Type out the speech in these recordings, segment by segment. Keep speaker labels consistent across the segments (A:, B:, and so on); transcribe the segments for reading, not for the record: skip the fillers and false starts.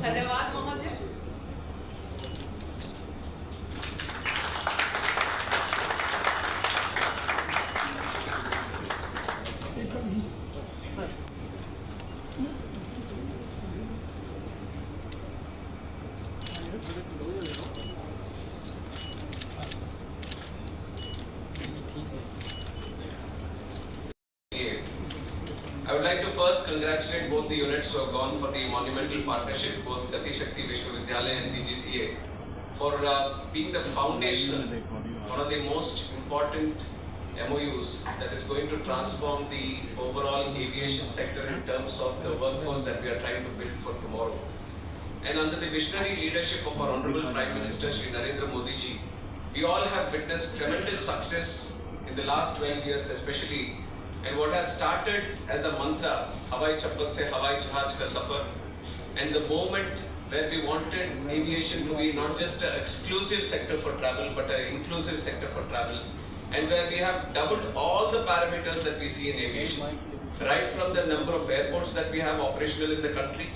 A: धन्यवाद महोदय।
B: I would like to first congratulate both the units who have gone for the monumental partnership, both Gati Shakti Vishwavidyalaya and PGCA, for being the foundational, one of the most important MOUs that is going to transform the overall aviation sector in terms of the workforce that we are trying to build for tomorrow. And under the visionary leadership of our Honorable Prime Minister Shri Narendra Modi ji, we all have witnessed tremendous success in the last 12 years especially. And what has started as a mantra, Hawai Chappal se Hawai Jahaj ka safar, and the moment where we wanted aviation to be not just an exclusive sector for travel, but an inclusive sector for travel, and where we have doubled all the parameters that we see in aviation, right from the number of airports that we have operational in the country,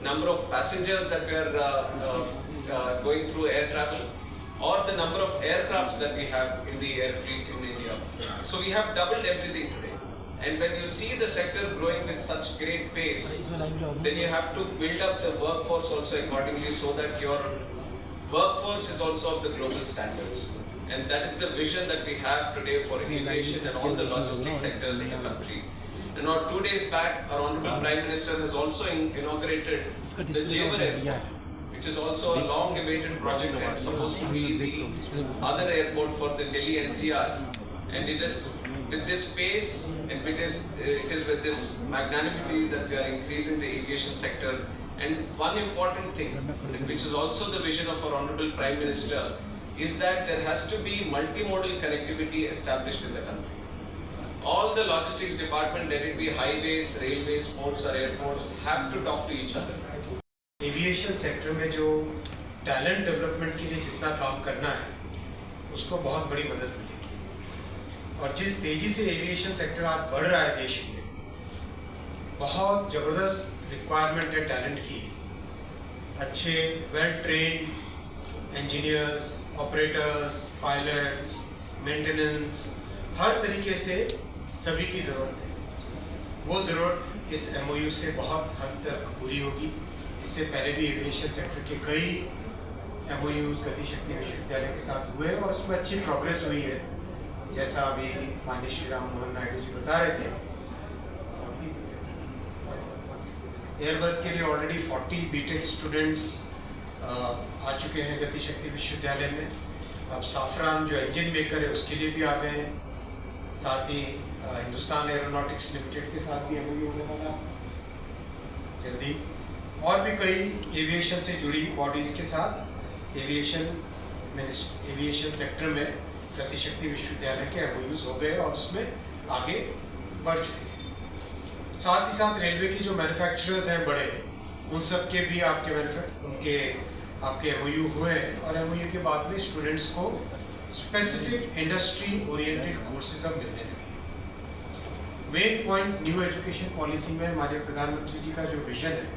B: number of passengers that we are going through air travel, or the number of aircrafts that we have in the air fleet in India. So we have doubled everything today. And when you see the sector growing with such great pace, then you have to build up the workforce also accordingly so that your workforce is also of the global standards. And that is the vision that we have today for aviation and all the logistics sectors in the country. And now 2 days back, our Honorable Prime Minister has also inaugurated the Jewar Airport, which is also a long-awaited project and supposed to be the other airport for the Delhi NCR. And it is with this pace and it is with this magnanimity that we are increasing the aviation sector. And one important thing, which is also the vision of our Honorable Prime Minister, is that there has to be multimodal connectivity established in the country. All the logistics department, let it be highways, railways, ports or airports, have to talk to each other.
C: Aviation sector में जो talent development के लिए जितना काम करना है उसको बहुत बड़ी मदद मिलेगी। और जिस तेजी से एविएशन सेक्टर आज बढ़ रहा है देश में, बहुत ज़बरदस्त रिक्वायरमेंट है टैलेंट की। अच्छे well trained engineers, operators, pilots, maintenance, हर तरीके से सभी की ज़रूरत है। वो ज़रूरत इस MOU से बहुत हद तक पूरी होगी। इससे पहले भी एविएशन सेक्टर के कई MOUs गति शक्ति विश्वविद्यालय के साथ हुए और उसमें अच्छी प्रोग्रेस हुई है, जैसा अभी माननीय श्री राम मोहन नायडू जी बता रहे थे। एयरबस के लिए ऑलरेडी 40 बीटेक स्टूडेंट्स आ चुके हैं गति शक्ति विश्वविद्यालय में। अब साफरान जो इंजन मेकर है उसके लिए भी आ गए हैं। साथ ही हिंदुस्तान एरोनॉटिक्स लिमिटेड के साथ भी MOU होने वाला जल्दी, और भी कई एविएशन से जुड़ी बॉडीज़ के साथ एविएशन सेक्टर में गति शक्ति विश्वविद्यालय के MOUs हो गए और उसमें आगे बढ़ चुके हैं। साथ ही साथ रेलवे की जो मैन्युफैक्चरर्स हैं बड़े, उन सब के भी आपके MOU हुए हैं और MOU के बाद में स्टूडेंट्स को स्पेसिफिक इंडस्ट्री ओरिएंटेड कोर्सेज अब मिलने लगे। Main point new education policy में हमारे प्रधानमंत्री जी का जो विजन है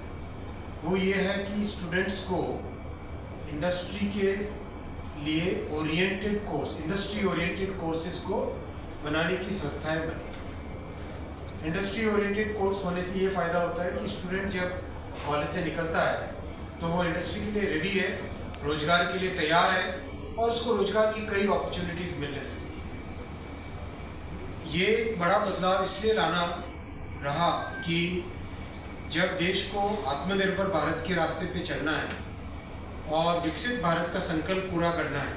C: वो ये है कि स्टूडेंट्स को इंडस्ट्री के लिए oriented course, industry oriented courses को बनाने की संस्थाएं बनी। इंडस्ट्री ओरिएंटेड कोर्स होने से ये फ़ायदा होता है कि स्टूडेंट जब कॉलेज से निकलता है तो वो इंडस्ट्री के लिए रेडी है, रोजगार के लिए तैयार है और उसको रोजगार की कई अपॉर्चुनिटीज़ मिल रही हैं। ये बड़ा बदलाव इसलिए लाना रहा कि जब देश को आत्मनिर्भर भारत के रास्ते पे चलना है और विकसित भारत का संकल्प पूरा करना है,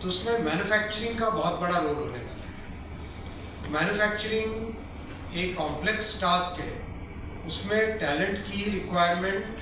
C: तो उसमें मैन्युफैक्चरिंग का बहुत बड़ा रोल होने वाला है। मैन्युफैक्चरिंग एक कॉम्प्लेक्स टास्क है, उसमें टैलेंट की रिक्वायरमेंट